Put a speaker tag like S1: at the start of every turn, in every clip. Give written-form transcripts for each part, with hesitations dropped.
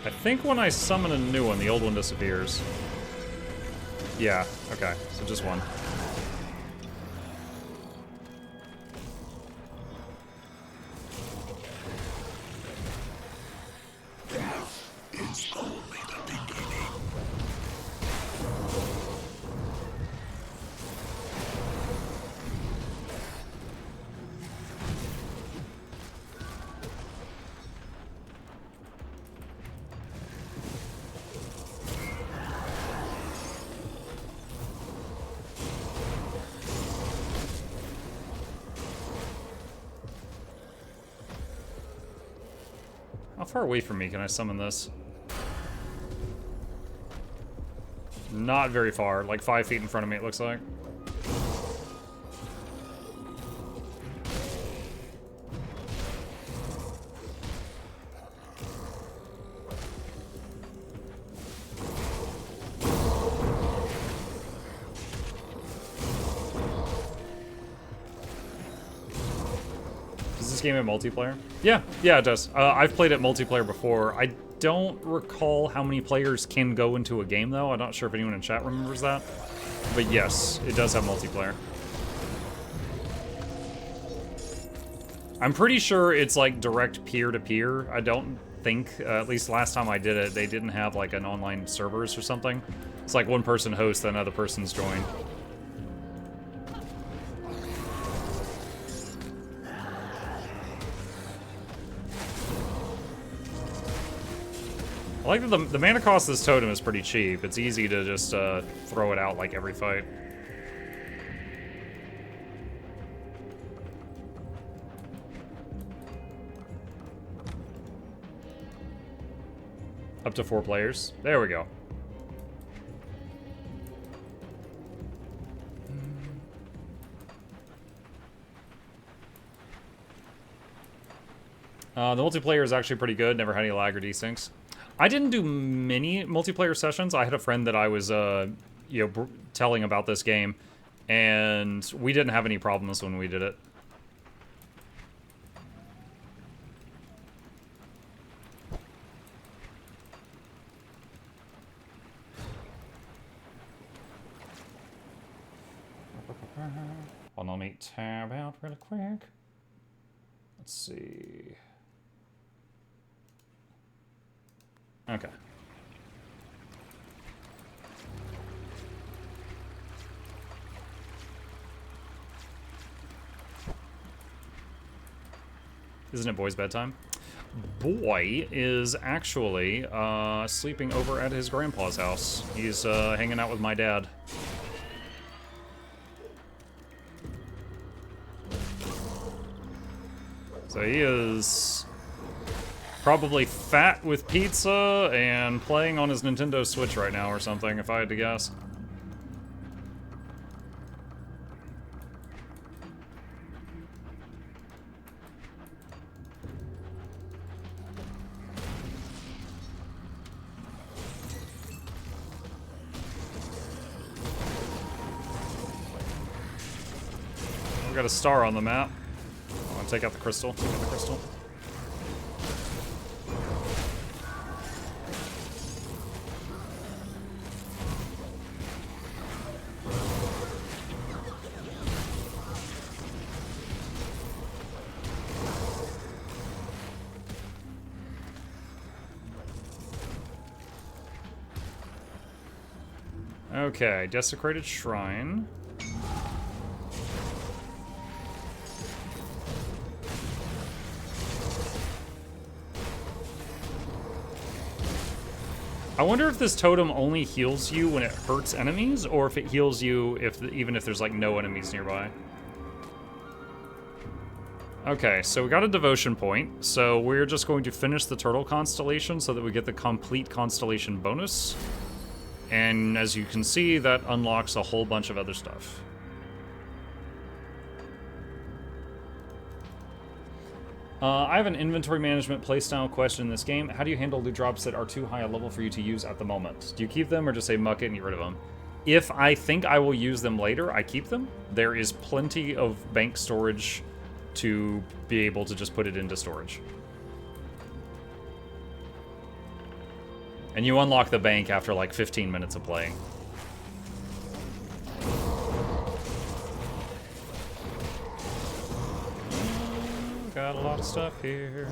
S1: I think when I summon a new one, the old one disappears. Yeah, okay, so just one. How far away from me can I summon this? Not very far, like 5 feet in front of me, it looks like. Does this game have multiplayer? Yeah, it does. I've played it multiplayer before. I don't recall how many players can go into a game, though. I'm not sure if anyone in chat remembers that. But yes, it does have multiplayer. I'm pretty sure it's like direct peer-to-peer. I don't think, at least last time I did it, they didn't have like an online servers or something. It's like one person hosts, then another person's joined. I like that the mana cost of this totem is pretty cheap. It's easy to just throw it out like every fight. Up to 4 players. There we go. The multiplayer is actually pretty good. Never had any lag or desyncs. I didn't do many multiplayer sessions. I had a friend that I was, telling about this game, and we didn't have any problems when we did it. Well, let me tab out really quick. Let's see. Okay. Isn't it boy's bedtime? Boy is actually sleeping over at his grandpa's house. He's hanging out with my dad. So he is probably fat with pizza and playing on his Nintendo Switch right now or something, if I had to guess. We've got a star on the map. I want to take out the crystal. Take out the crystal. Okay, desecrated shrine. I wonder if this totem only heals you when it hurts enemies, or if it heals you even if there's like no enemies nearby. Okay, so we got a devotion point, so we're just going to finish the turtle constellation so that we get the complete constellation bonus. And as you can see, that unlocks a whole bunch of other stuff. I have an inventory management playstyle question in this game. How do you handle loot drops that are too high a level for you to use at the moment? Do you keep them or just say muck it and get rid of them? If I think I will use them later, I keep them. There is plenty of bank storage to be able to just put it into storage. And you unlock the bank after like 15 minutes of playing. Got a lot of stuff here.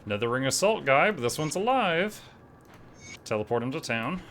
S1: Another ring assault guy, but this one's alive. Teleport him to town.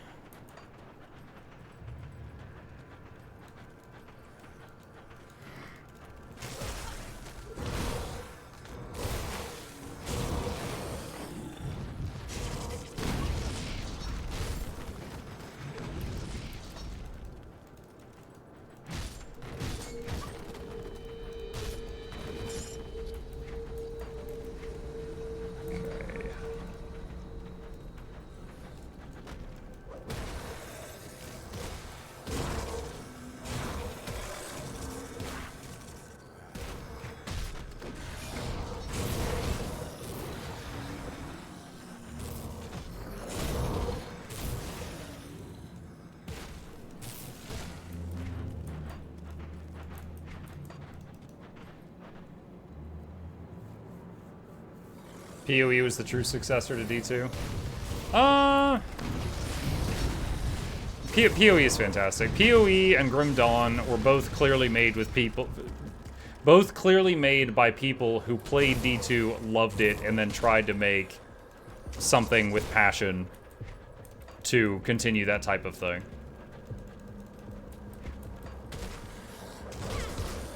S1: PoE was the true successor to D2. PoE is fantastic. PoE and Grim Dawn were both clearly made with people... Both clearly made by people who played D2, loved it, and then tried to make something with passion to continue that type of thing.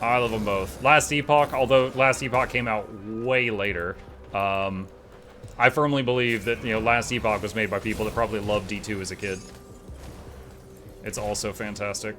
S1: I love them both. Last Epoch, although Last Epoch came out way later, I firmly believe that, you know, Last Epoch was made by people that probably loved D2 as a kid. It's also fantastic.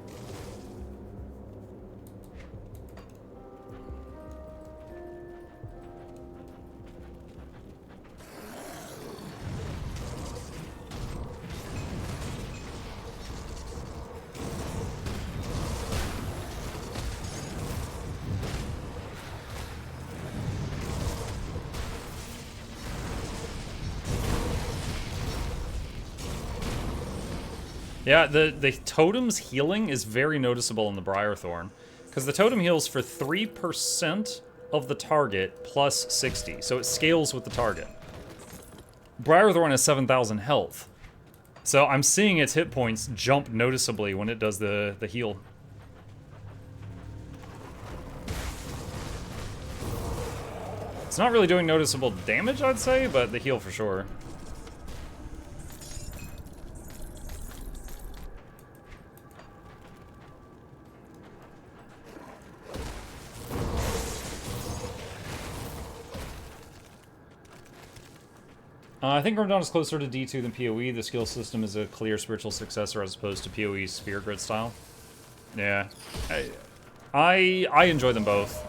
S1: Yeah, the totem's healing is very noticeable in the Briarthorn, because the totem heals for 3% of the target plus 60, so it scales with the target. Briarthorn has 7,000 health, so I'm seeing its hit points jump noticeably when it does the heal. It's not really doing noticeable damage, I'd say, but the heal for sure. I think Grim Dawn is closer to D2 than PoE. The skill system is a clear spiritual successor as opposed to PoE's sphere grid style. Yeah. I enjoy them both.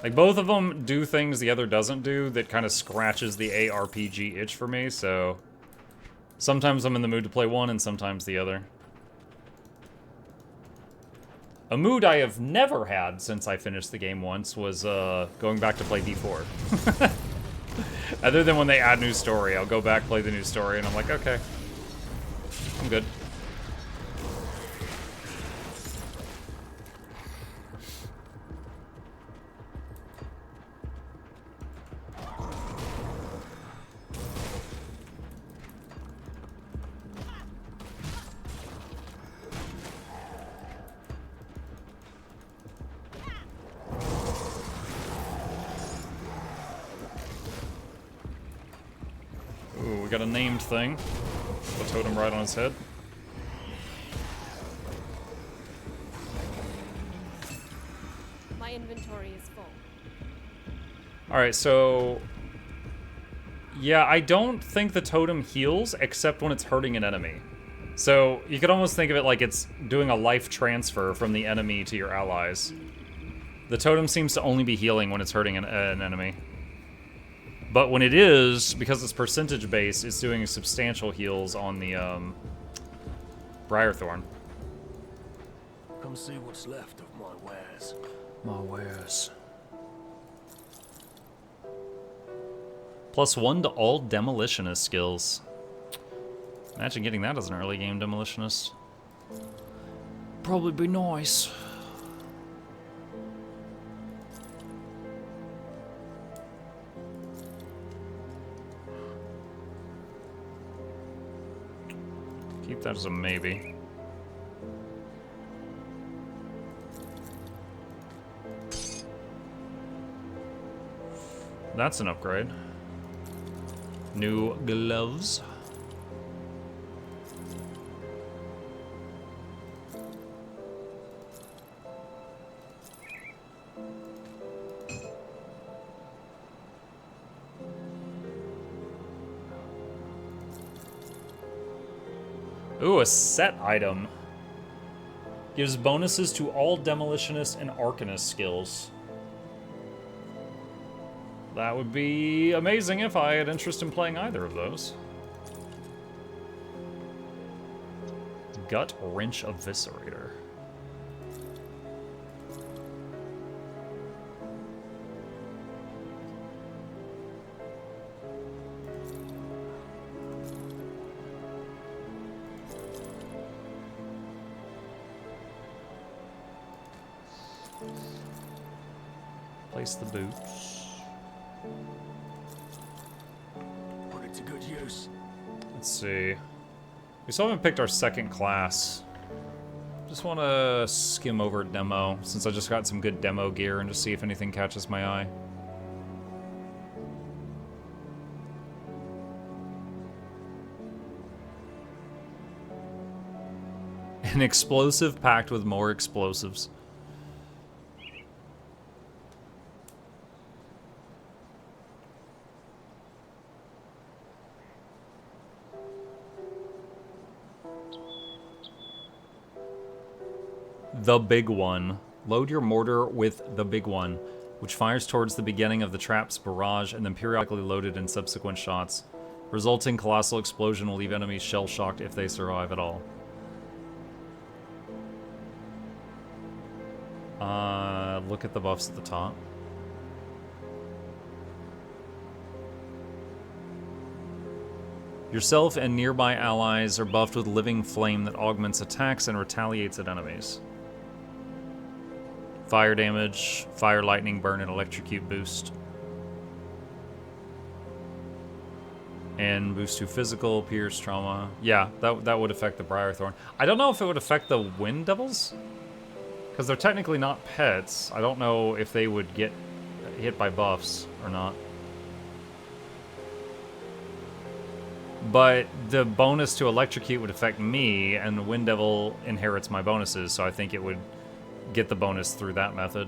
S1: Like, both of them do things the other doesn't do that kind of scratches the ARPG itch for me, so... Sometimes I'm in the mood to play one, and sometimes the other. A mood I have never had since I finished the game once was, going back to play D4. Other than when they add new story, I'll go back, play the new story, and I'm like, okay. I'm good. Ooh, we got a named thing. The totem right on his head.
S2: My inventory is full.
S1: Alright, so... yeah, I don't think the totem heals except when it's hurting an enemy. So you could almost think of it like it's doing a life transfer from the enemy to your allies. The totem seems to only be healing when it's hurting an enemy. But when it is, because it's percentage based, it's doing substantial heals on the Briarthorn.
S3: Come see what's left of my wares.
S1: My wares. +1 to all demolitionist skills. Imagine getting that as an early game demolitionist. Probably be nice. Keep that as a maybe. That's an upgrade. New gloves. Ooh, a set item. Gives bonuses to all demolitionist and arcanist skills. That would be amazing if I had interest in playing either of those. Gut Wrench Eviscerator. Place the boots.
S3: Put it to good use.
S1: Let's see. We still haven't picked our second class. Just want to skim over demo, since I just got some good demo gear, and just see if anything catches my eye. An explosive packed with more explosives. The big one. Load your mortar with the big one, which fires towards the beginning of the trap's barrage and then periodically loaded in subsequent shots. Resulting colossal explosion will leave enemies shell-shocked if they survive at all. Look at the buffs at the top. Yourself and nearby allies are buffed with living flame that augments attacks and retaliates at enemies. Fire damage, fire, lightning, burn, and electrocute boost. And boost to physical, pierce, trauma. Yeah, that would affect the Briarthorn. I don't know if it would affect the Wind Devils, because they're technically not pets. I don't know if they would get hit by buffs or not. But the bonus to electrocute would affect me, and the Wind Devil inherits my bonuses, so I think it would get the bonus through that method.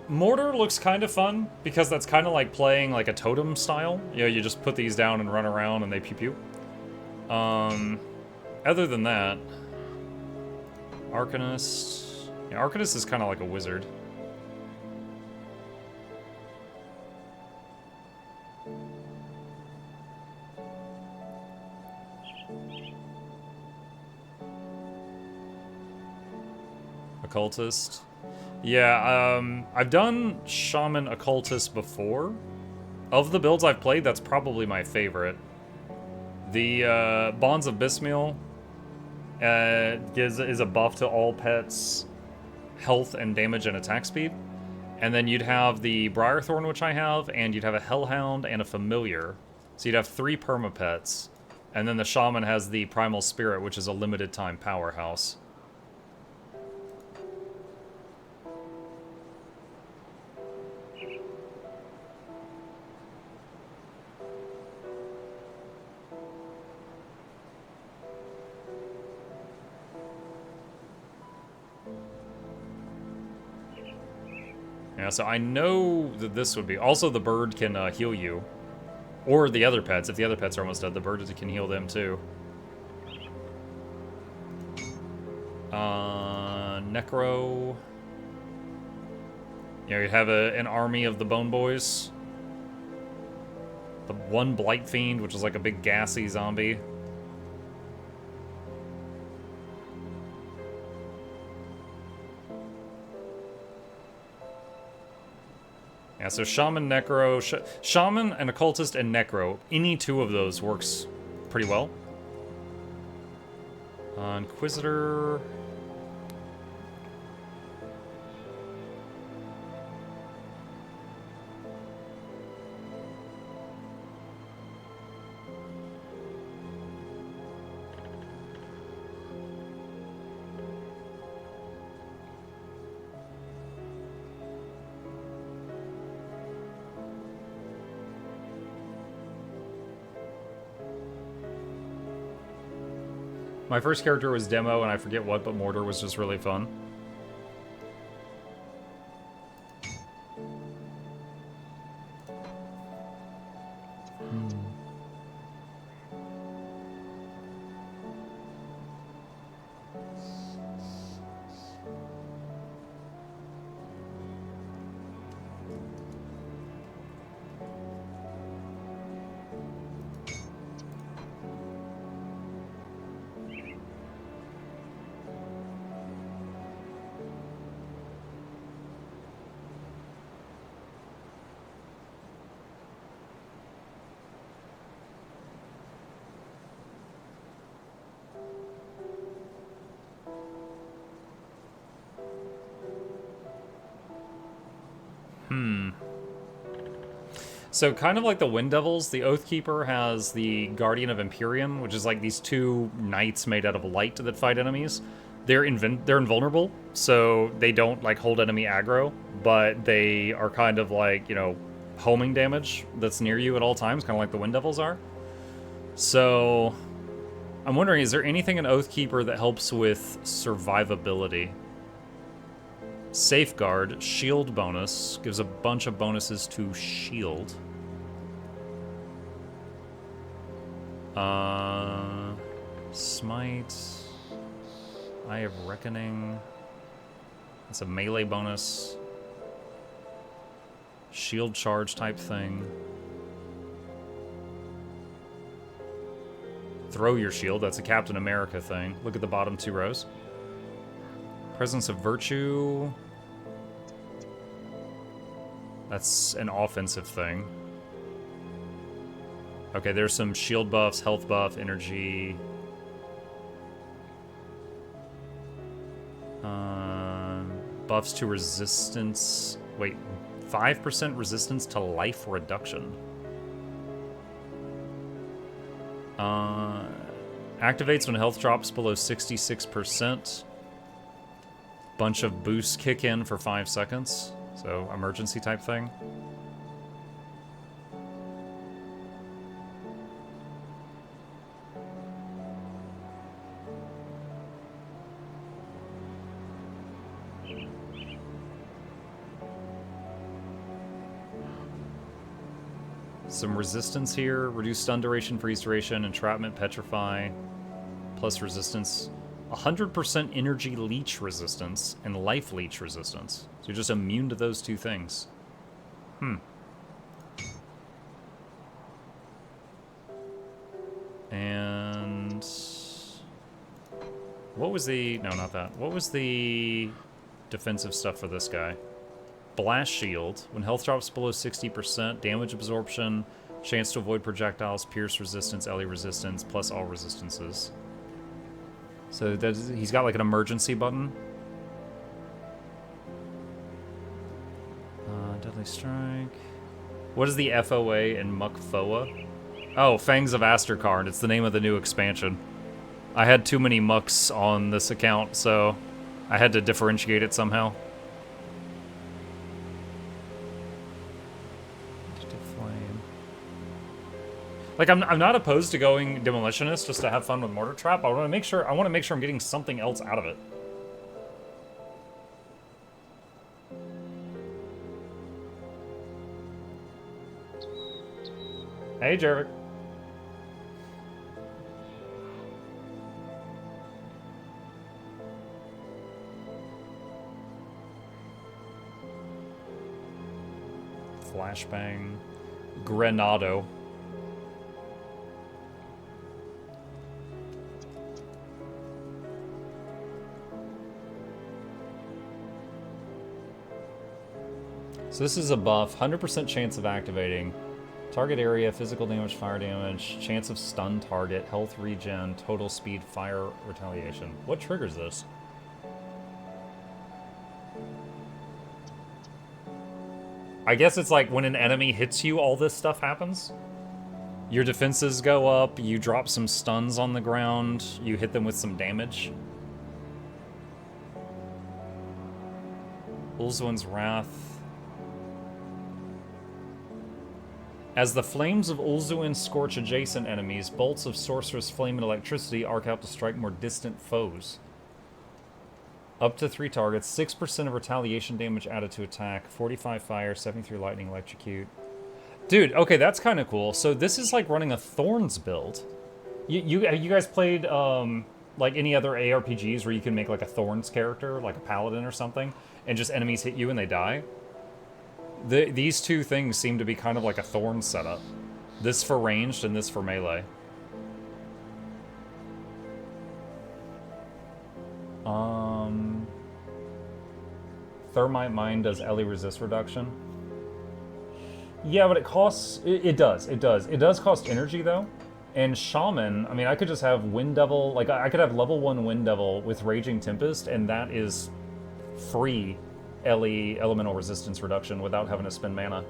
S1: Mortar looks kind of fun, because that's kind of like playing like a totem style. You know, you just put these down and run around and they pew pew. Other than that, Arcanist. Yeah, Arcanist is kind of like a wizard. Occultist. Yeah, I've done Shaman Occultist before. Of the builds I've played, that's probably my favorite. The Bonds of Bismael is a buff to all pets' health and damage and attack speed. And then you'd have the Briarthorn, which I have, and you'd have a Hellhound and a Familiar. So you'd have 3 perma-pets. And then the Shaman has the Primal Spirit, which is a limited time powerhouse. Yeah, so I know that this would be... Also, the bird can heal you. Or the other pets. If the other pets are almost dead, the bird can heal them too. Necro. Yeah, you have an army of the Bone Boys. The one Blight Fiend, which is like a big gassy zombie. Yeah, so Shaman, Necro... Shaman, an Occultist, and Necro. Any two of those works pretty well. Inquisitor... My first character was Demo, and I forget what, but Mortar was just really fun. So kind of like the Wind Devils, the Oathkeeper has the Guardian of Imperium, which is like these two knights made out of light that fight enemies. They're invulnerable, so they don't like hold enemy aggro, but they are kind of like, you know, homing damage that's near you at all times, kind of like the Wind Devils are. So I'm wondering, is there anything in Oathkeeper that helps with survivability? Safeguard, shield bonus, gives a bunch of bonuses to shield. Smite, Eye of Reckoning, it's a melee bonus. Shield charge type thing. Throw your shield, that's a Captain America thing. Look at the bottom two rows. Presence of Virtue. That's an offensive thing. Okay, there's some shield buffs, health buff, energy. Buffs to resistance. Wait, 5% resistance to life reduction. Activates when health drops below 66%. Bunch of boosts kick in for 5 seconds. So, emergency type thing. Some resistance here. Reduce stun duration, freeze duration, entrapment, petrify. Plus resistance. 100% energy leech resistance and life leech resistance. So you're just immune to those two things. And what was the... No, not that. What was the defensive stuff for this guy? Blast shield. When health drops below 60%, damage absorption, chance to avoid projectiles, pierce resistance, LE resistance, plus all resistances. So he's got like an emergency button. Deadly Strike. What is the FOA in Mukfoa? Oh, Fangs of Asterkarn. It's the name of the new expansion. I had too many mucks on this account, so I had to differentiate it somehow. Like, I'm not opposed to going Demolitionist just to have fun with Mortar Trap. I want to make sure I'm getting something else out of it. Hey, Jarvik. Flashbang. Grenado. So this is a buff, 100% chance of activating. Target area, physical damage, fire damage, chance of stun target, health regen, total speed, fire retaliation. What triggers this? I guess it's like when an enemy hits you, all this stuff happens. Your defenses go up, you drop some stuns on the ground, you hit them with some damage. Ulzuin's Wrath. As the flames of Ulzuin scorch adjacent enemies, bolts of Sorcerous Flame and Electricity arc out to strike more distant foes. Up to 3 targets, 6% of retaliation damage added to attack, 45 fire, 73 lightning, electrocute. Dude, okay, that's kind of cool. So this is like running a Thorns build. You guys played like any other ARPGs where you can make like a Thorns character, like a paladin or something, and just enemies hit you and they die? These two things seem to be kind of like a Thorns setup. This for ranged and this for melee. Thermite Mine does Ellie resist reduction. Yeah, but it costs... It does. It does cost energy, though. And Shaman, I mean, I could just have Wind Devil... Like, I could have level 1 Wind Devil with Raging Tempest, and that is free Ellie elemental resistance reduction without having to spend mana.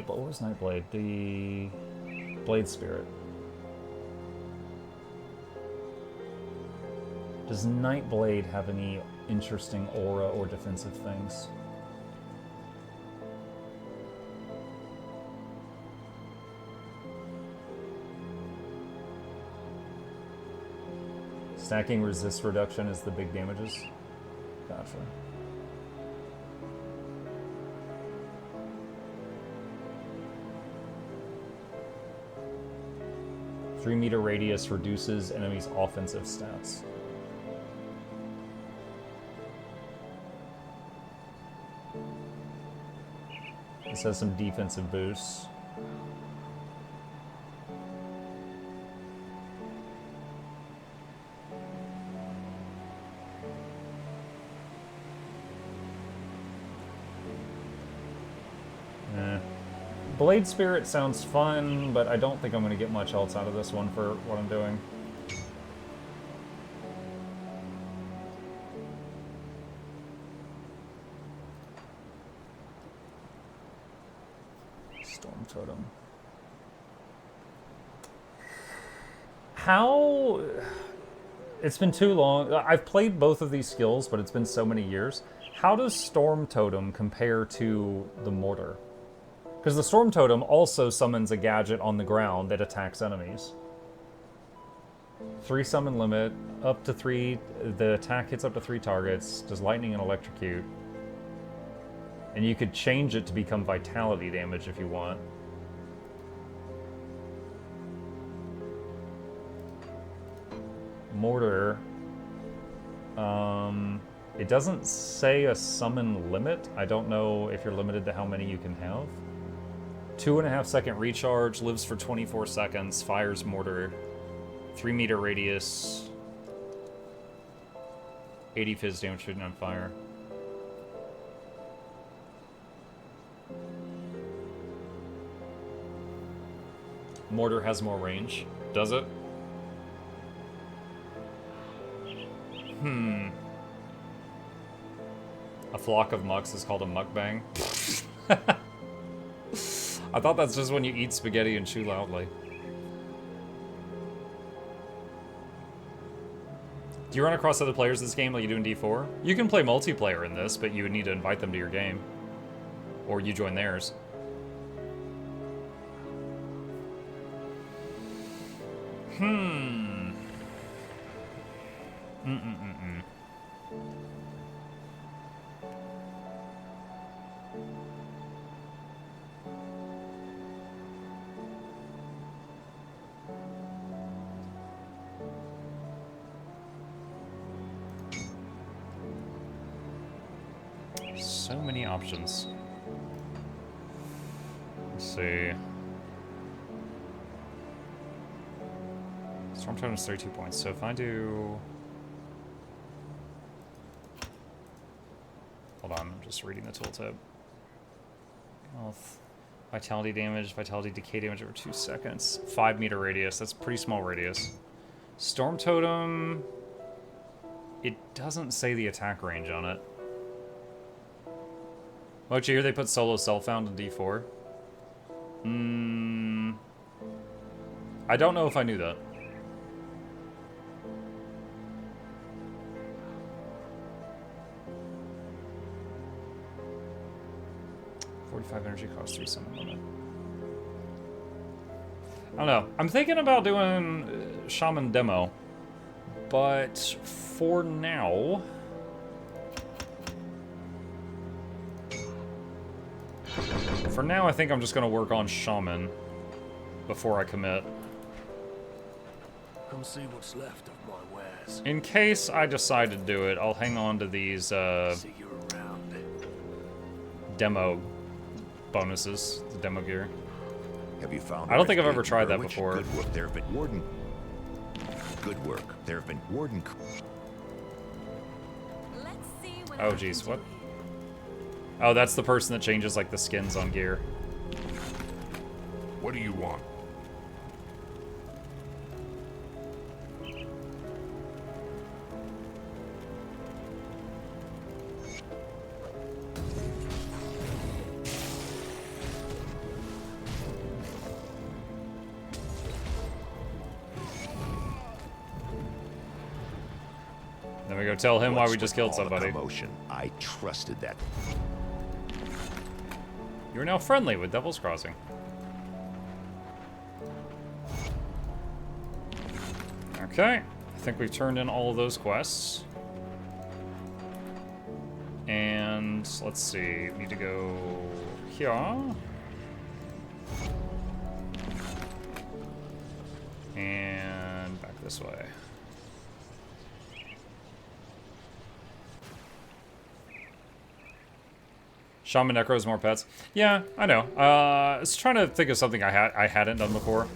S1: What was Nightblade? The Blade Spirit. Does Nightblade have any interesting aura or defensive things? Stacking resist reduction is the big damages. Gotcha. Three-meter radius reduces enemies' offensive stats. This has some defensive boosts. Blade Spirit sounds fun, but I don't think I'm going to get much else out of this one for what I'm doing. Storm Totem. How... It's been too long. I've played both of these skills, but it's been so many years. How does Storm Totem compare to the Mortar? Because the Storm Totem also summons a gadget on the ground that attacks enemies. 3 summon limit, up to 3, the attack hits up to 3 targets, does lightning and electrocute. And you could change it to become vitality damage if you want. Mortar. It doesn't say a summon limit. I don't know if you're limited to how many you can have. 2.5 second recharge, lives for 24 seconds, fires mortar, 3-meter radius, 80 fizz damage shooting on fire. Mortar has more range. Does it? A flock of mucks is called a mukbang. I thought that's just when you eat spaghetti and chew loudly. Do you run across other players in this game like you do in D4? You can play multiplayer in this, but you would need to invite them to your game. Or you join theirs. So many options. Let's see. Storm Totem is 32 points. So if I do... Hold on, I'm just reading the tooltip. Health. Vitality damage, vitality decay damage over 2 seconds. 5 meter radius, that's a pretty small radius. Storm Totem... It doesn't say the attack range on it. Mochi, here they put solo self-found in D4. I don't know if I knew that. Energy cost 3 summon limit. I don't know. I'm thinking about doing Shaman demo, but for now, I think I'm just gonna work on Shaman before I commit.
S3: Come see what's left of my wares.
S1: In case I decide to do it, I'll hang on to these
S3: See you around.
S1: demo bonuses, the demo gear.
S2: Have you found?
S1: I don't think I've ever tried that before.
S2: Good work. There have been warden. Good work. There have been warden.
S4: Let's see what
S1: Oh geez, what? Oh, that's the person that changes like the skins on gear.
S2: What do you want?
S1: Then we go tell him why we
S2: What's
S1: just
S2: with
S1: killed
S2: all the
S1: somebody.
S2: commotion? I trusted that.
S1: You are now friendly with Devil's Crossing. Okay, I think we've turned in all of those quests. And let's see, we need to go here. And back this way. Shaman Necros, more pets. Yeah, I know. I was trying to think of something I hadn't done before.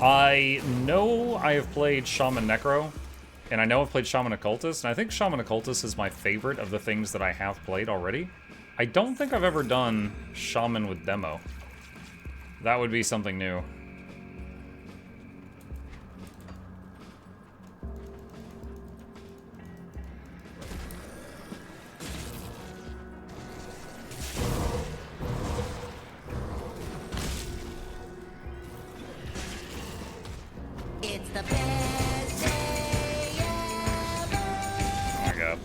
S1: I know I have played Shaman Necro, and I know I've played Shaman Occultist, and I think Shaman Occultist is my favorite of the things that I have played already. I don't think I've ever done Shaman with demo. That would be something new.
S4: It's the best day ever.
S1: Oh my god.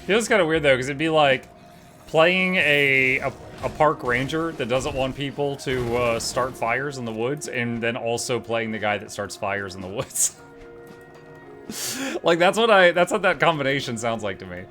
S1: Feels kind of weird though, because it'd be like playing a park ranger that doesn't want people to start fires in the woods, and then also playing the guy that starts fires in the woods. Like that's what that combination sounds like to me.